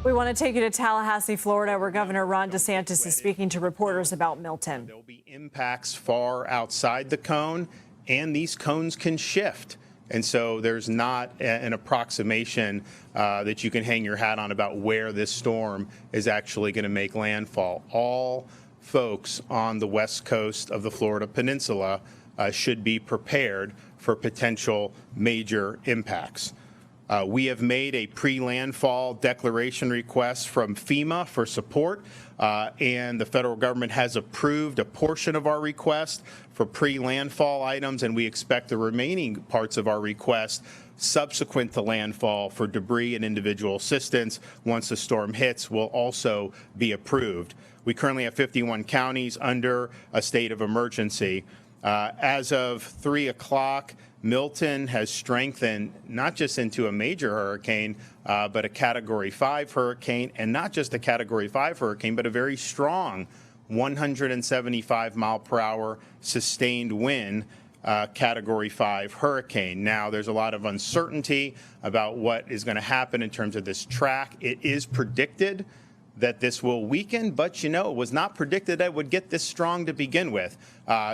We want to take you to Tallahassee, Florida, where Governor Ron DeSantis is speaking to reporters about Milton. There'll be impacts far outside the cone, and these cones can shift. And so there's not an approximation that you can hang your hat on about where this storm is actually going to make landfall. All folks on the west coast of the Florida Peninsula should be prepared for potential major impacts. We have made a pre-landfall declaration request from FEMA for support, and the federal government has approved a portion of our request for pre-landfall items, and we expect the remaining parts of our request subsequent to landfall for debris and individual assistance once the storm hits will also be approved. We currently have 51 counties under a state of emergency. As of 3 o'clock, Milton has strengthened not just into a major hurricane, but a Category 5 hurricane, and not just a Category 5 hurricane, but a very strong 175-mile-per-hour sustained wind Category 5 hurricane. Now, there's a lot of uncertainty about what is going to happen in terms of this track. It is predicted that this will weaken, but it was not predicted that it would get this strong to begin with.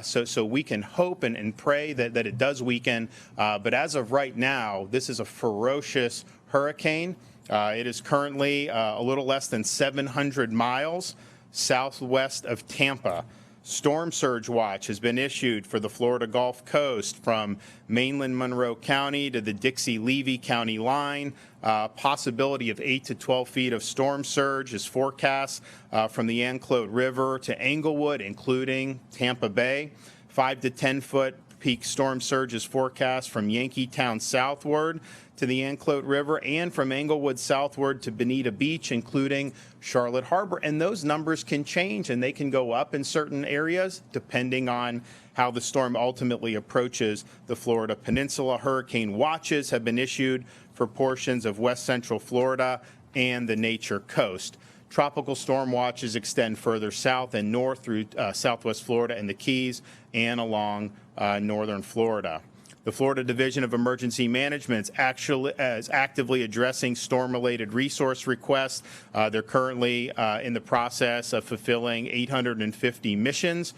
So we can hope and pray that it does weaken. But as of right now, this is a ferocious hurricane. It is currently a little less than 700 miles southwest of Tampa. Storm surge watch has been issued for the Florida Gulf Coast from mainland Monroe County to the Dixie-Levy County line. Possibility of 8 to 12 feet of storm surge is forecast from the Anclote River to Englewood, including Tampa Bay. 5 to 10 foot peak storm surge is forecast from Yankeetown southward to the Anclote River and from Englewood southward to Bonita Beach, including Charlotte Harbor. And those numbers can change, and they can go up in certain areas depending on how the storm ultimately approaches the Florida Peninsula. Hurricane watches have been issued for portions of west central Florida and the Nature Coast. Tropical storm watches extend further south and north through southwest Florida and the Keys and along northern Florida. The Florida Division of Emergency Management is actively addressing storm-related resource requests. They're currently in the process of fulfilling 850 missions.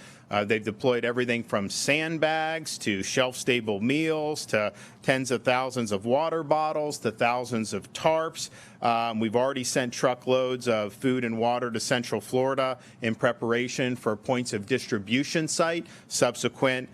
They've deployed everything from sandbags to shelf-stable meals to tens of thousands of water bottles to thousands of tarps. We've already sent truckloads of food and water to Central Florida in preparation for points of distribution site subsequent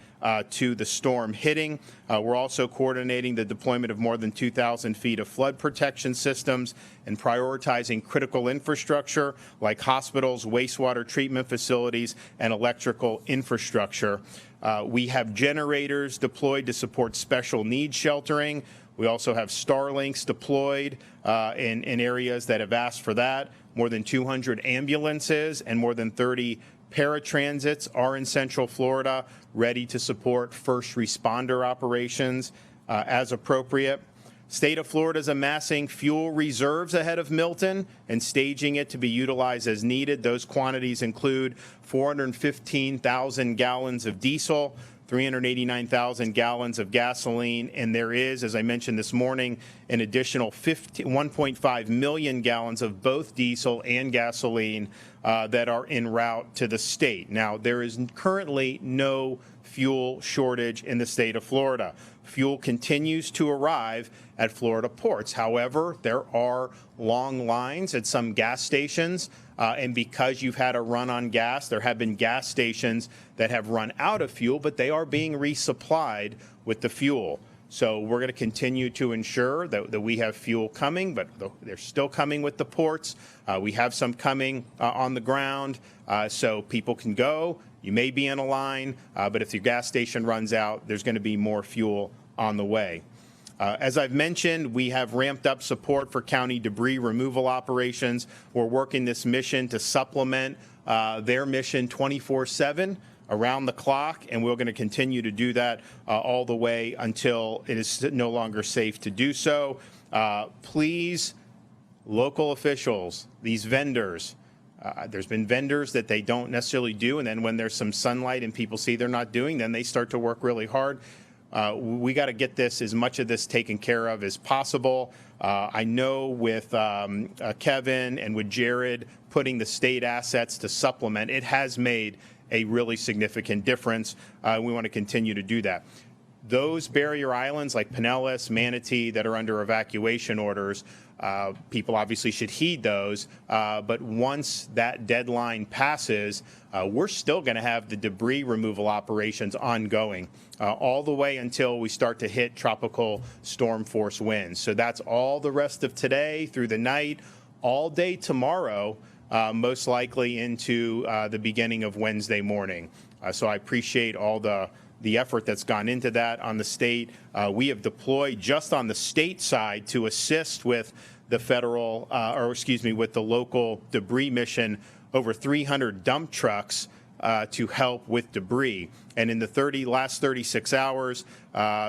to the storm hitting. We're also coordinating the deployment of more than 2,000 feet of flood protection systems and prioritizing critical infrastructure like hospitals, wastewater treatment facilities, and electrical infrastructure. We have generators deployed to support special needs sheltering. We also have Starlinks deployed in areas that have asked for that. More than 200 ambulances and more than 30 paratransits are in Central Florida, ready to support first responder operations as appropriate. State of Florida is amassing fuel reserves ahead of Milton and staging it to be utilized as needed. Those quantities include 415,000 gallons of diesel, 389,000 gallons of gasoline, and there is, as I mentioned this morning, an additional 1.5 million gallons of both diesel and gasoline that are en route to the state. Now, there is currently no fuel shortage in the state of Florida. Fuel continues to arrive at Florida ports. However, there are long lines at some gas stations, and because you've had a run on gas, there have been gas stations that have run out of fuel, but they are being resupplied with the fuel. So we're going to continue to ensure that we have fuel coming, but they're still coming with the ports. We have some coming on the ground, so people can go. You may be in a line, but if your gas station runs out, there's going to be more fuel on the way. As I've mentioned, we have ramped up support for county debris removal operations. We're working this mission to supplement their mission 24/7 around the clock, and we're going to continue to do that all the way until it is no longer safe to do so. Please, local officials, these vendors, there's been vendors that they don't necessarily do, and then when there's some sunlight and people see they're not doing, then they start to work really hard. we got to get as much of this taken care of as possible. I know with Kevin and with Jared putting the state assets to supplement, it has made a really significant difference. We want to continue to do that. Those barrier islands like Pinellas, Manatee that are under evacuation orders, people obviously should heed those. But once that deadline passes, we're still going to have the debris removal operations ongoing all the way until we start to hit tropical storm force winds. So that's all the rest of today through the night, all day tomorrow, most likely into the beginning of Wednesday morning. So I appreciate all the effort that's gone into that on the state. We have deployed just on the state side to assist with the federal, with the local debris mission, over 300 dump trucks to help with debris. And in the last 36 hours,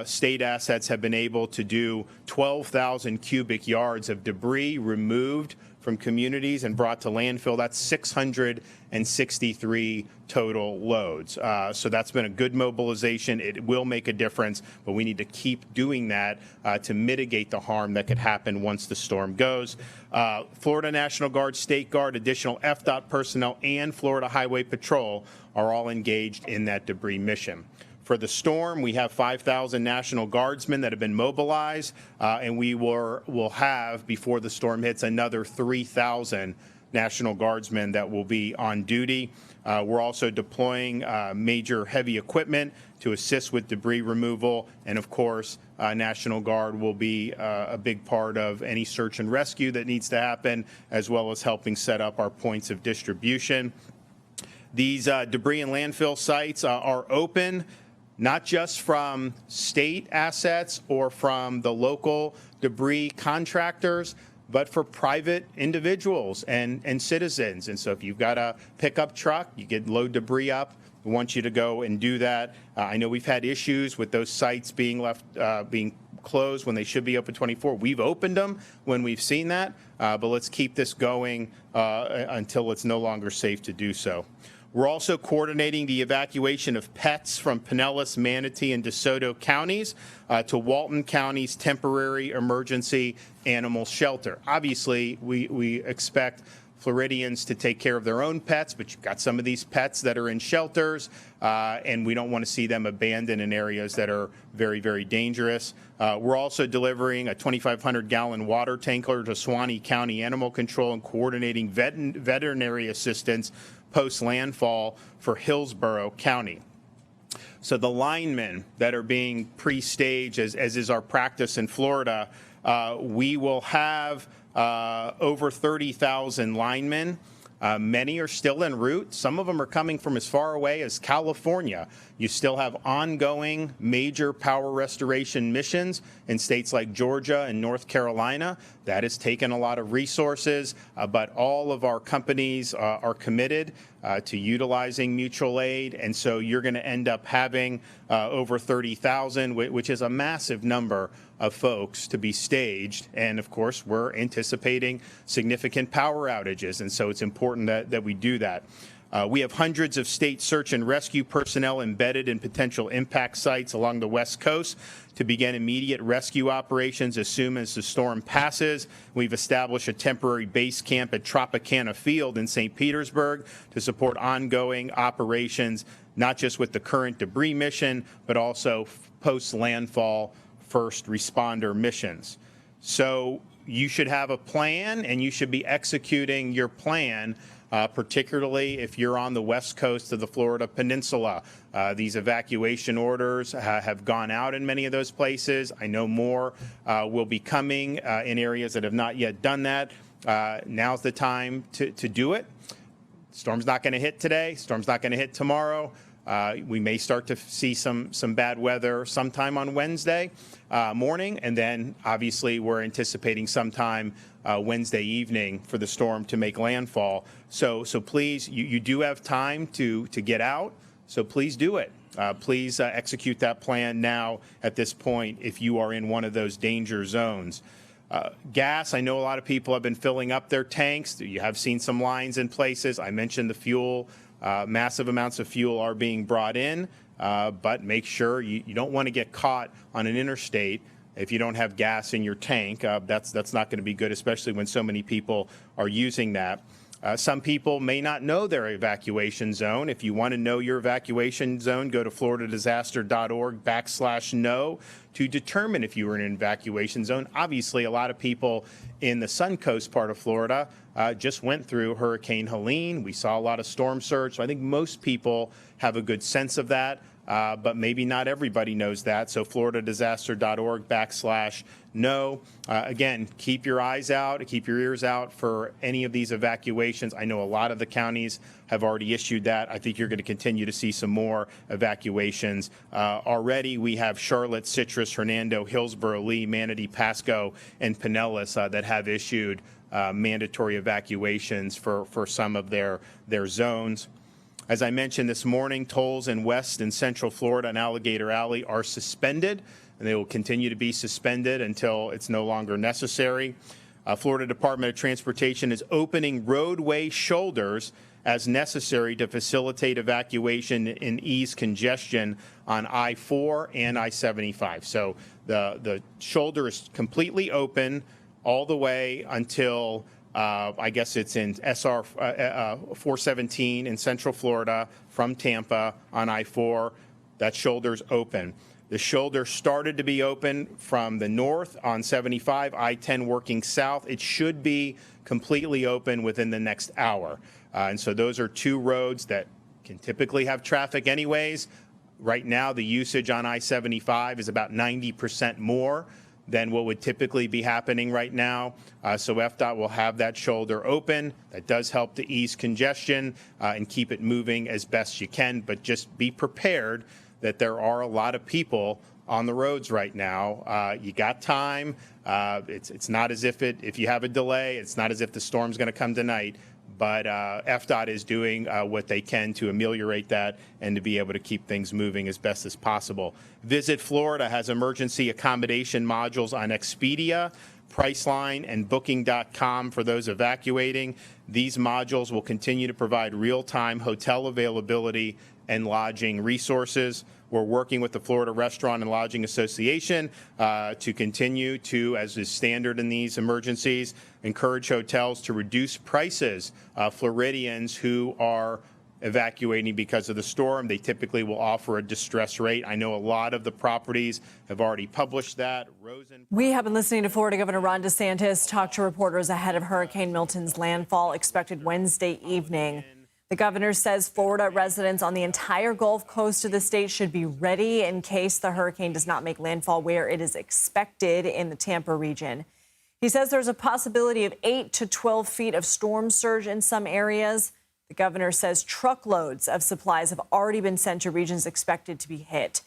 state assets have been able to do 12,000 cubic yards of debris removed from communities and brought to landfill. That's 663 total loads. So that's been a good mobilization. It will make a difference, but we need to keep doing that to mitigate the harm that could happen once the storm goes. Florida National Guard, State Guard, additional FDOT personnel, and Florida Highway Patrol are all engaged in that debris mission. For the storm, we have 5,000 National Guardsmen that have been mobilized, and we will have, before the storm hits, another 3,000 National Guardsmen that will be on duty. We're also deploying major heavy equipment to assist with debris removal, and of course, National Guard will be a big part of any search and rescue that needs to happen, as well as helping set up our points of distribution. These debris and landfill sites are open, not just from state assets or from the local debris contractors, but for private individuals and citizens. And so if you've got a pickup truck, you can load debris up. We want you to go and do that. I know we've had issues with those sites being closed when they should be open 24. We've opened them when we've seen that, but let's keep this going until it's no longer safe to do so. We're also coordinating the evacuation of pets from Pinellas, Manatee, and DeSoto counties to Walton County's temporary emergency animal shelter. Obviously, we expect Floridians to take care of their own pets, but you've got some of these pets that are in shelters, and we don't want to see them abandoned in areas that are very, very dangerous. We're also delivering a 2,500-gallon water tanker to Suwannee County Animal Control and coordinating veterinary assistance post-landfall for Hillsborough County. So the linemen that are being pre-staged, as is our practice in Florida, we will have over 30,000 linemen. Many are still en route. Some of them are coming from as far away as California. You still have ongoing major power restoration missions in states like Georgia and North Carolina. That has taken a lot of resources, but all of our companies are committed to utilizing mutual aid, and so you're going to end up having over 30,000, which is a massive number of folks to be staged. And of course, we're anticipating significant power outages, and so it's important that we do that. We have hundreds of state search and rescue personnel embedded in potential impact sites along the West Coast to begin immediate rescue operations as soon as the storm passes. We've established a temporary base camp at Tropicana Field in St. Petersburg to support ongoing operations, not just with the current debris mission, but also post-landfall first responder missions. So you should have a plan, and you should be executing your plan, particularly if you're on the west coast of the Florida Peninsula. These evacuation orders have gone out in many of those places. I know more will be coming in areas that have not yet done that. Now's the time to do it. Storm's not going to hit today. Storm's not going to hit tomorrow. We may start to see some bad weather sometime on Wednesday morning, and then obviously we're anticipating sometime Wednesday evening for the storm to make landfall. So please, you do have time to get out, so please do it. Please execute that plan now at this point if you are in one of those danger zones. Gas, I know a lot of people have been filling up their tanks. You have seen some lines in places. I mentioned the fuel. Massive amounts of fuel are being brought in. but make sure you don't want to get caught on an interstate if you don't have gas in your tank. That's not going to be good, especially when so many people are using that. Some people may not know their evacuation zone. If you want to know your evacuation zone, go to floridadisaster.org/know to determine if you were in an evacuation zone. Obviously, a lot of people in the Suncoast part of Florida just went through Hurricane Helene. We saw a lot of storm surge. So I think most people have a good sense of that. But maybe not everybody knows that. So floridadisaster.org/know. Again, keep your eyes out, keep your ears out for any of these evacuations. I know a lot of the counties have already issued that. I think you're going to continue to see some more evacuations. Already we have Charlotte, Citrus, Hernando, Hillsborough, Lee, Manatee, Pasco, and Pinellas that have issued mandatory evacuations for some of their zones. As I mentioned this morning, tolls in West and Central Florida and Alligator Alley are suspended, and they will continue to be suspended until it's no longer necessary. Florida Department of Transportation is opening roadway shoulders as necessary to facilitate evacuation and ease congestion on I-4 and I-75. So the shoulder is completely open all the way until I guess it's in SR 417 in Central Florida from Tampa on I-4. That shoulder's open. The shoulder started to be open from the north on 75, I-10 working south. It should be completely open within the next hour. And so those are two roads that can typically have traffic anyways. Right now, the usage on I-75 is about 90% more than what would typically be happening right now. So FDOT will have that shoulder open. That does help to ease congestion and keep it moving as best you can. But just be prepared that there are a lot of people on the roads right now. You got time. It's not as if you have a delay, it's not as if the storm's going to come tonight. But FDOT is doing what they can to ameliorate that and to be able to keep things moving as best as possible. Visit Florida has emergency accommodation modules on Expedia, Priceline, and Booking.com for those evacuating. These modules will continue to provide real-time hotel availability and lodging resources. We're working with the Florida Restaurant and Lodging Association to continue to, as is standard in these emergencies, encourage hotels to reduce prices. Floridians who are evacuating because of the storm, they typically will offer a distress rate. I know a lot of the properties have already published that. We have been listening to Florida Governor Ron DeSantis talk to reporters ahead of Hurricane Milton's landfall expected Wednesday evening. The governor says Florida residents on the entire Gulf Coast of the state should be ready in case the hurricane does not make landfall where it is expected in the Tampa region. He says there's a possibility of 8 to 12 feet of storm surge in some areas. The governor says truckloads of supplies have already been sent to regions expected to be hit.